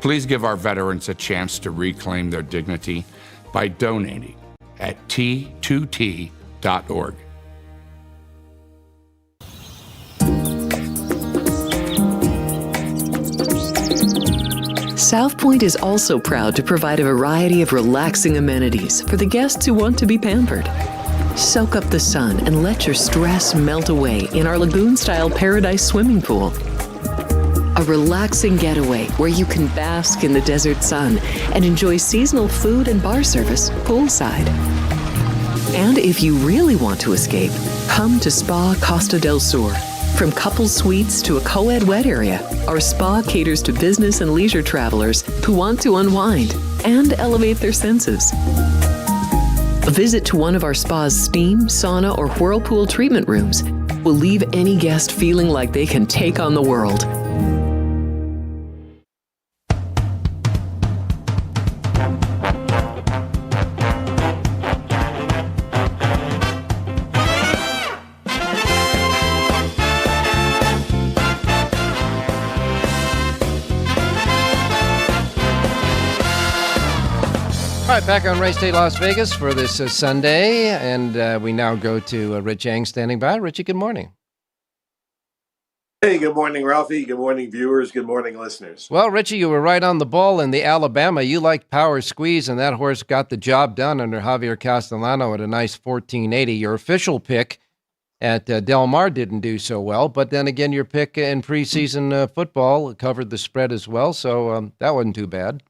Please give our veterans a chance to reclaim their dignity by donating at T2T.org. South Point is also proud to provide a variety of relaxing amenities for the guests who want to be pampered. Soak up the sun and let your stress melt away in our lagoon-style Paradise swimming pool. A relaxing getaway where you can bask in the desert sun and enjoy seasonal food and bar service poolside. And if you really want to escape, come to Spa Costa del Sur. From couple suites to a co-ed wet area, our spa caters to business and leisure travelers who want to unwind and elevate their senses. A visit to one of our spa's steam, sauna, or whirlpool treatment rooms will leave any guest feeling like they can take on the world. All right, back on Race Day Las Vegas for this Sunday, and we now go to Rich Yang standing by. Richie, good morning. Hey, good morning, Ralphie. Good morning, viewers. Good morning, listeners. Well, Richie, you were right on the ball in the Alabama. You liked Power Squeeze, and that horse got the job done under Javier Castellano at a nice 1480. Your official pick at Del Mar didn't do so well, but then again, your pick in preseason football covered the spread as well, so that wasn't too bad.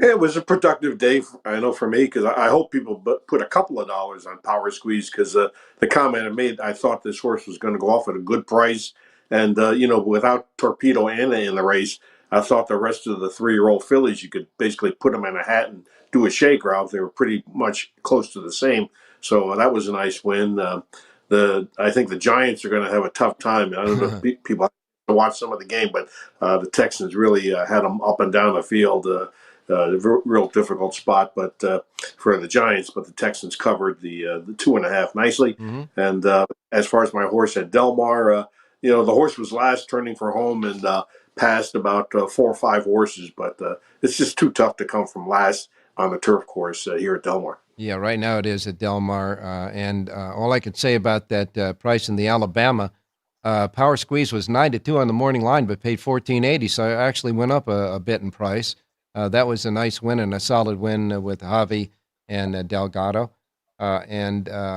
Yeah, it was a productive day, I know, for me, because I hope people put a couple of dollars on Power Squeeze, because the comment I made, I thought this horse was going to go off at a good price. And, without Torpedo Anna in the race, I thought the rest of the 3-year-old fillies, you could basically put them in a hat and do a shake, Ralph. They were pretty much close to the same. So that was a nice win. I think the Giants are going to have a tough time. I don't know if people have to watch some of the game, but the Texans really had them up and down the field. Real difficult spot, but for the Giants, but the Texans covered the 2.5 nicely. Mm-hmm. And as far as my horse at Del Mar, the horse was last turning for home and passed about 4 or 5 horses, but it's just too tough to come from last on the turf course here at Del Mar. Yeah, right now it is at Del Mar, and all I can say about that price in the Alabama, Power Squeeze was 9-2 on the morning line, but paid $14.80, so I actually went up a bit in price. That was a nice win and a solid win with Javi and Delgado. I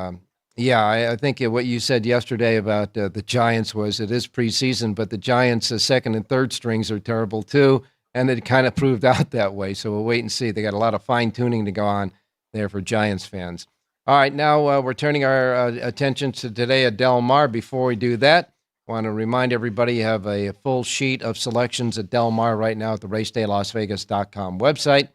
think what you said yesterday about the Giants was it is preseason, but the Giants' second and third strings are terrible too, and it kind of proved out that way. So we'll wait and see. They got a lot of fine-tuning to go on there for Giants fans. All right, now we're turning our attention to today at Del Mar. Before we do that, I want to remind everybody you have a full sheet of selections at Del Mar right now at the racedaylasvegas.com website.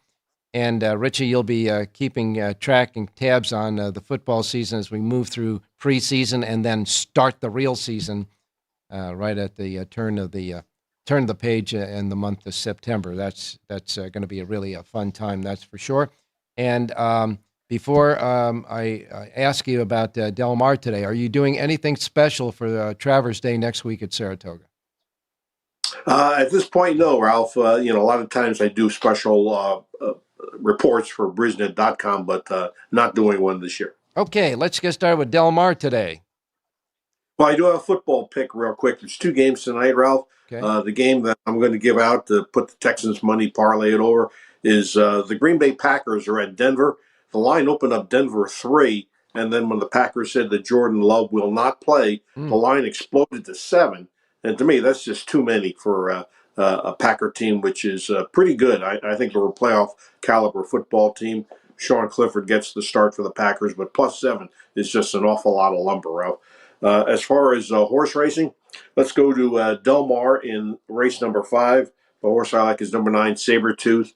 And Richie, you'll be keeping track and tabs on the football season as we move through preseason and then start the real season right at the turn of the page in the month of September. That's going to be a fun time, that's for sure. And before I ask you about Del Mar today, are you doing anything special for Travers Day next week at Saratoga? At this point, no, Ralph. A lot of times I do special reports for Brisnet.com, but not doing one this year. Okay, let's get started with Del Mar today. Well, I do have a football pick real quick. There's 2 games tonight, Ralph. Okay. The game that I'm going to give out to put the Texans money, parlay it over, is the Green Bay Packers are at Denver. The line opened up Denver 3, and then when the Packers said that Jordan Love will not play, the line exploded to 7. And to me, that's just too many for a Packer team, which is pretty good. I think they're a playoff caliber football team. Sean Clifford gets the start for the Packers, but +7 is just an awful lot of lumber, Ralph. As far as horse racing, let's go to Del Mar in race number 5. The horse I like is number 9, Sabretooth.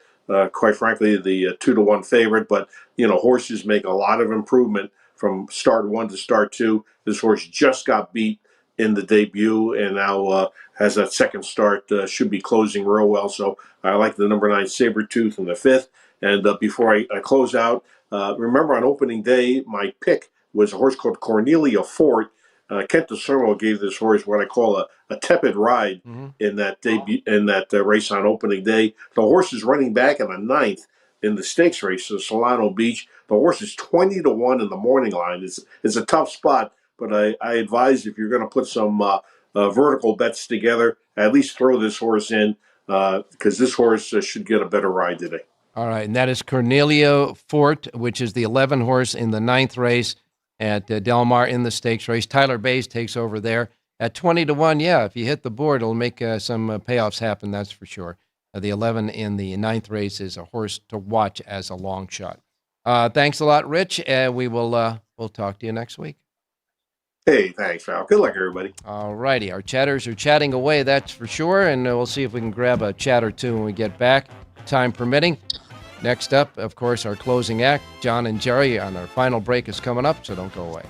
Quite frankly, the 2-1 favorite, but horses make a lot of improvement from start 1 to start 2. This horse just got beat in the debut and now has that second start, should be closing real well. So I like the number 9 Sabretooth in the 5th. And before I close out, remember on opening day, my pick was a horse called Cornelia Fort. Kent DeSermo gave this horse what I call a tepid ride in that debut, in that race on opening day. The horse is running back in the 9th in the stakes race to Solano Beach. The horse is 20-1 in the morning line. It's a tough spot, but I advise if you're going to put some vertical bets together, at least throw this horse in. because this horse should get a better ride today. All right, and that is Cornelio Fort, which is the 11 horse in the 9th race at Del Mar in the stakes race. Tyler Bays takes over there at 20-1. Yeah, if you hit the board, it'll make some payoffs happen, that's for sure. The 11 in the 9th race is a horse to watch as a long shot. Thanks a lot, Rich. We'll talk to you next week. Hey, thanks, Ralph. Good luck, everybody. All righty. Our chatters are chatting away, that's for sure, and we'll see if we can grab a chat or two when we get back, time permitting. Next up, of course, our closing act, John and Jerry, on our final break is coming up, so don't go away.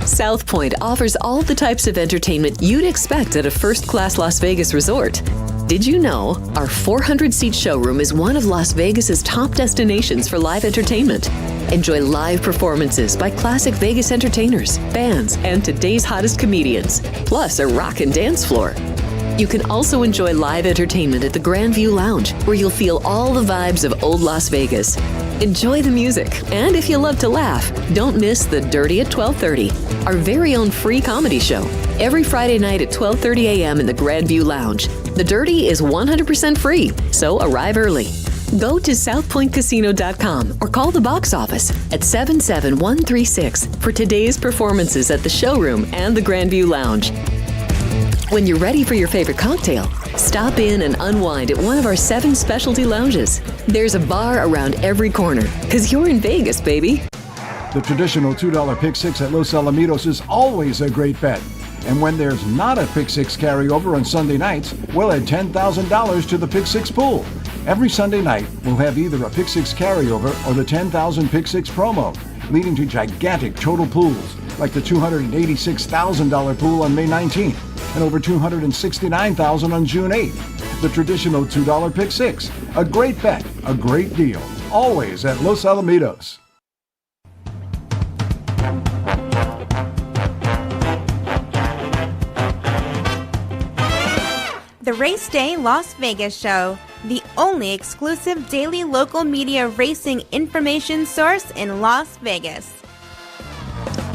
South Point offers all the types of entertainment you'd expect at a first-class Las Vegas resort. Did you know our 400-seat showroom is one of Las Vegas's top destinations for live entertainment? Enjoy live performances by classic Vegas entertainers, bands, and today's hottest comedians, plus a rock and dance floor. You can also enjoy live entertainment at the Grand View Lounge, where you'll feel all the vibes of old Las Vegas. Enjoy the music, and if you love to laugh, don't miss The Dirty at 12:30, our very own free comedy show, every Friday night at 12:30 a.m. in the Grand View Lounge. The Dirty is 100% free, so arrive early. Go to southpointcasino.com or call the box office at 77136 for today's performances at the showroom and the Grand View Lounge. When you're ready for your favorite cocktail, stop in and unwind at one of our 7 specialty lounges. There's a bar around every corner, because you're in Vegas, baby. The traditional $2 Pick Six at Los Alamitos is always a great bet. And when there's not a Pick Six carryover on Sunday nights, we'll add $10,000 to the Pick Six pool. Every Sunday night, we'll have either a Pick Six carryover or the 10,000 Pick Six promo, leading to gigantic total pools, like the $286,000 pool on May 19th and over $269,000 on June 8th. The traditional $2 Pick Six, a great bet, a great deal, always at Los Alamitos. The Race Day Las Vegas Show, the only exclusive daily local media racing information source in Las Vegas.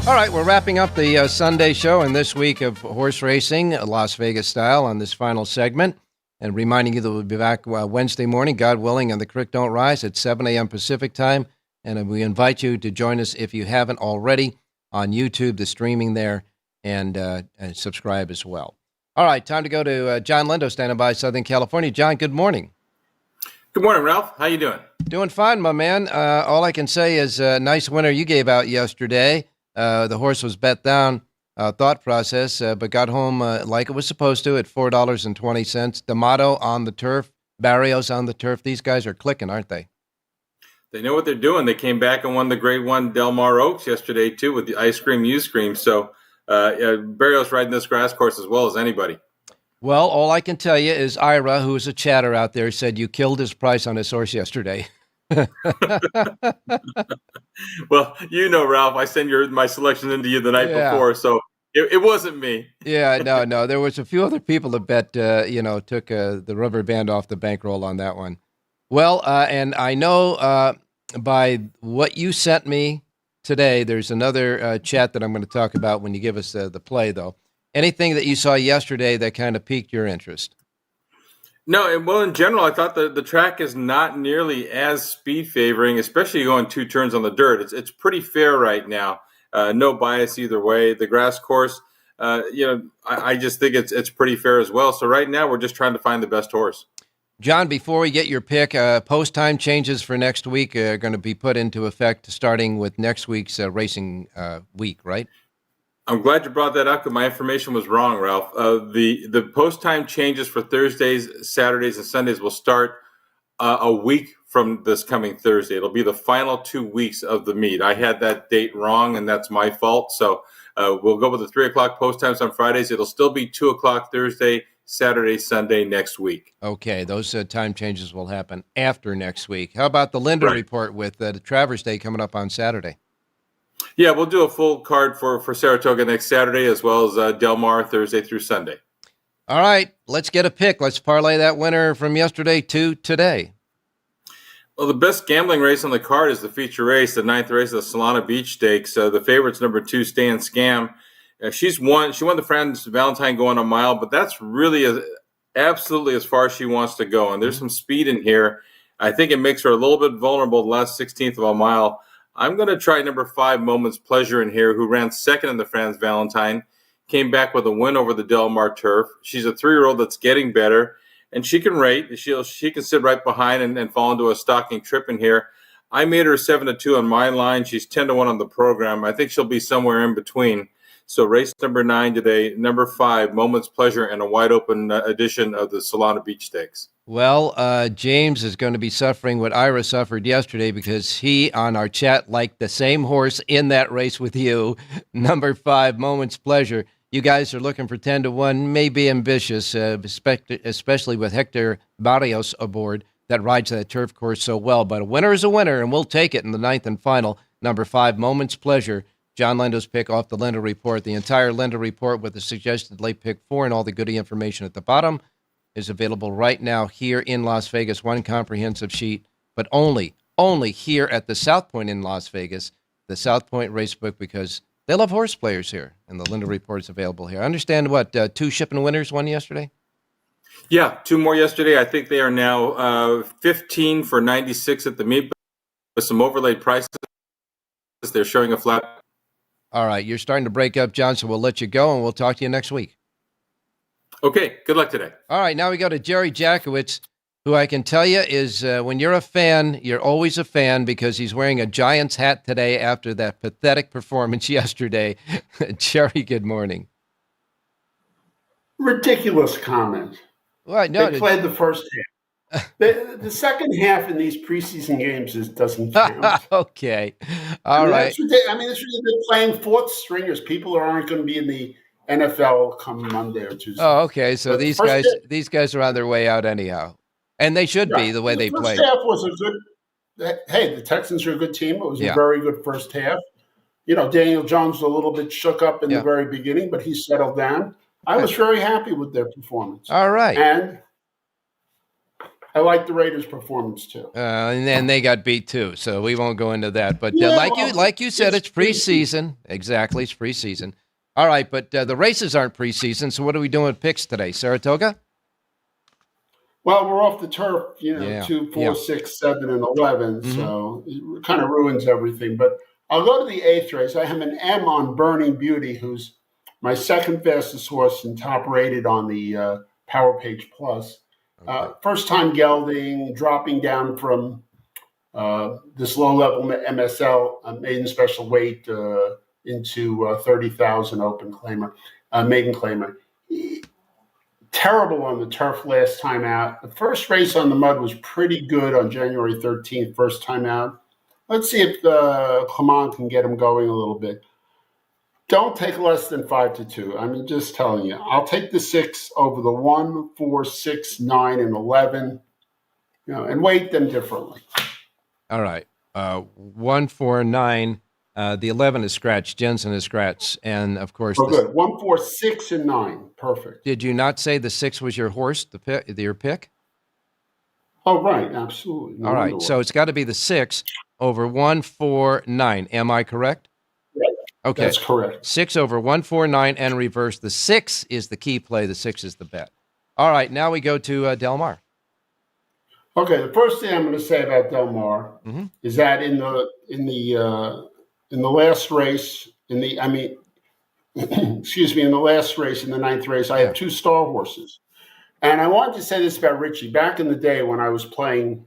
All right, we're wrapping up the Sunday show and this week of horse racing, Las Vegas style, on this final segment. And reminding you that we'll be back Wednesday morning, God willing, on the Creek Don't Rise at 7 a.m. Pacific time. And we invite you to join us, if you haven't already, on YouTube, the streaming there, and subscribe as well. All right, time to go to John Lindo, standing by Southern California. John, good morning. Good morning, Ralph. How you doing? Doing fine, my man. All I can say is a nice winner you gave out yesterday. The horse was bet down, thought process, but got home like it was supposed to at $4.20. D'Amato on the turf, Barrios on the turf. These guys are clicking, aren't they? They know what they're doing. They came back and won the Grade 1 Del Mar Oaks yesterday, too, with the ice cream, you scream. So Barrios riding this grass course as well as anybody. Well, all I can tell you is Ira, who is a chatter out there, said you killed his price on his horse yesterday. Well, you know, Ralph, I send my selection into you the night before, so it wasn't me. Yeah, no. There was a few other people that bet, took the rubber band off the bankroll on that one. Well, and I know by what you sent me today, there's another chat that I'm going to talk about when you give us the play, though. Anything that you saw yesterday that kind of piqued your interest? No, well, in general, I thought the track is not nearly as speed favoring, especially going 2 turns on the dirt. It's pretty fair right now. No bias either way. The grass course, I just think it's pretty fair as well. So right now, we're just trying to find the best horse. John, before we get your pick, post time changes for next week are going to be put into effect starting with next week's racing week, right? I'm glad you brought that up because my information was wrong, Ralph. The post time changes for Thursdays, Saturdays, and Sundays will start a week from this coming Thursday. It'll be the final 2 weeks of the meet. I had that date wrong, and that's my fault. So we'll go with the 3 o'clock post times on Fridays. It'll still be 2 o'clock Thursday, Saturday, Sunday next week. Okay, those time changes will happen after next week. How about the Linder report with the Travers Day coming up on Saturday? Yeah, we'll do a full card for Saratoga next Saturday as well as Del Mar Thursday through Sunday. All right, let's get a pick. Let's parlay that winner from yesterday to today. Well, the best gambling race on the card is the feature race, the 9th race of the Solana Beach Stakes. The favorite's number 2, Stand Scam. She won the Franz Valentine going a mile, but that's really absolutely as far as she wants to go. And there's some speed in here. I think it makes her a little bit vulnerable the last 16th of a mile. I'm going to try number 5, Moments Pleasure in here, who ran second in the Franz Valentine, came back with a win over the Del Mar Turf. She's a 3-year-old that's getting better, and she can rate. She can sit right behind and fall into a stalking trip in here. I made her 7-2 on my line. She's 10-1 on the program. I think she'll be somewhere in between. So race number 9 today, number 5, Moments Pleasure, and a wide-open edition of the Solana Beach Stakes. Well, James is going to be suffering what Ira suffered yesterday because he, on our chat, liked the same horse in that race with you, number 5, Moments Pleasure. You guys are looking for 10-1, may be ambitious, especially with Hector Barrios aboard that rides that turf course so well. But a winner is a winner, and we'll take it in the 9th and final, number 5, Moments Pleasure. John Lendo's pick off the Lendo Report. The entire Lendo Report with the suggested late pick 4 and all the goodie information at the bottom is available right now here in Las Vegas. One comprehensive sheet, but only here at the South Point in Las Vegas, the South Point Racebook, because they love horse players here, and the Lendo Report is available here. I understand, 2 shipping winners won yesterday? Yeah, 2 more yesterday. I think they are now 15 for 96 at the meet, with some overlaid prices. They're showing a flat. All right, you're starting to break up, John, so we'll let you go, and we'll talk to you next week. Okay, good luck today. All right, now we go to Jerry Jackowitz, who I can tell you is when you're a fan, you're always a fan because he's wearing a Giants hat today after that pathetic performance yesterday. Jerry, good morning. Ridiculous comment. Well, no, they played the first half. The second half in these preseason games doesn't count. Okay. All right. They're playing 4th stringers. People aren't going to be in the NFL come Monday or Tuesday. Oh, okay. So these guys are on their way out anyhow. And they should be the way they play. The first half was the Texans are a good team. It was a very good first half. Daniel Jones was a little bit shook up in the very beginning, but he settled down. I was very happy with their performance. All right. And I like the Raiders' performance too. And then they got beat too, so we won't go into that. But like you said, it's preseason. Exactly, it's preseason. All right, but the races aren't preseason, so what are we doing with picks today? Saratoga? Well, we're off the turf, 2, 4, 6, 7, and 11, so it kind of ruins everything. But I'll go to the 8th race. I have an M on Burning Beauty, who's my second fastest horse and top rated on the Power Page Plus. Okay. First time gelding, dropping down from this low-level MSL, maiden special weight, into 30,000 open claimer, maiden claimer. Terrible on the turf last time out. The first race on the mud was pretty good on January 13th, first time out. Let's see if Clement can get him going a little bit. Don't take less than 5-2. I'm just telling you. I'll take the 6 over the 1, 4, 6, 9, and 11, and weight them differently. All right. 1, 4, 9. The 11 is scratched. Jensen is scratched. And, of course... good. 1, 4, 6, and 9. Perfect. Did you not say the 6 was your horse, your pick? Oh, right. Absolutely. All right. So it's got to be the 6 over 1, 4, 9. Am I correct? Okay. That's correct. 6 over 1, 4, 9, and reverse. The 6 is the key play. The 6 is the bet. All right, now we go to Del Mar. Okay, the first thing I'm going to say about Del Mar is that in the last race, in the last race, in the 9th race, I have 2 star horses, and I wanted to say this about Richie. Back in the day when I was playing,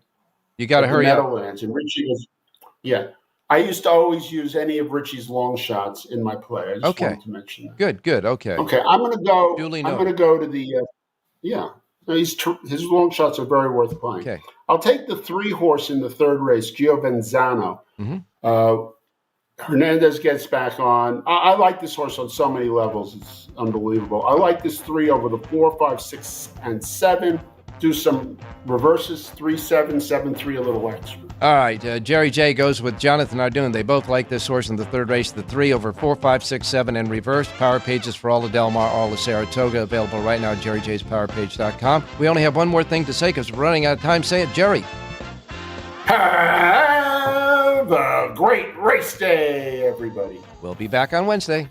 you got to hurry up. Meadowlands, and Richie was, I used to always use any of Richie's long shots in my play. I just wanted to mention that. Good. Okay. Okay, I'm going to go. I'm going to go to the. His long shots are very worth playing. Okay. I'll take the 3 horse in the 3rd race, Giovenzano. Hernandez gets back on. I like this horse on so many levels. It's unbelievable. I like this 3 over the 4, 5, 6, and 7. Do some reverses, 3, 7, 7, 3, a little extra. All right, Jerry J goes with Jonathan Ardoon. They both like this horse in the 3rd race, the 3 over 4, 5, 6, 7, and reverse. Power pages for all of Del Mar, all of Saratoga, available right now at jerryjspowerpage.com. We only have one more thing to say because we're running out of time. Say it, Jerry. Have a great race day, everybody. We'll be back on Wednesday.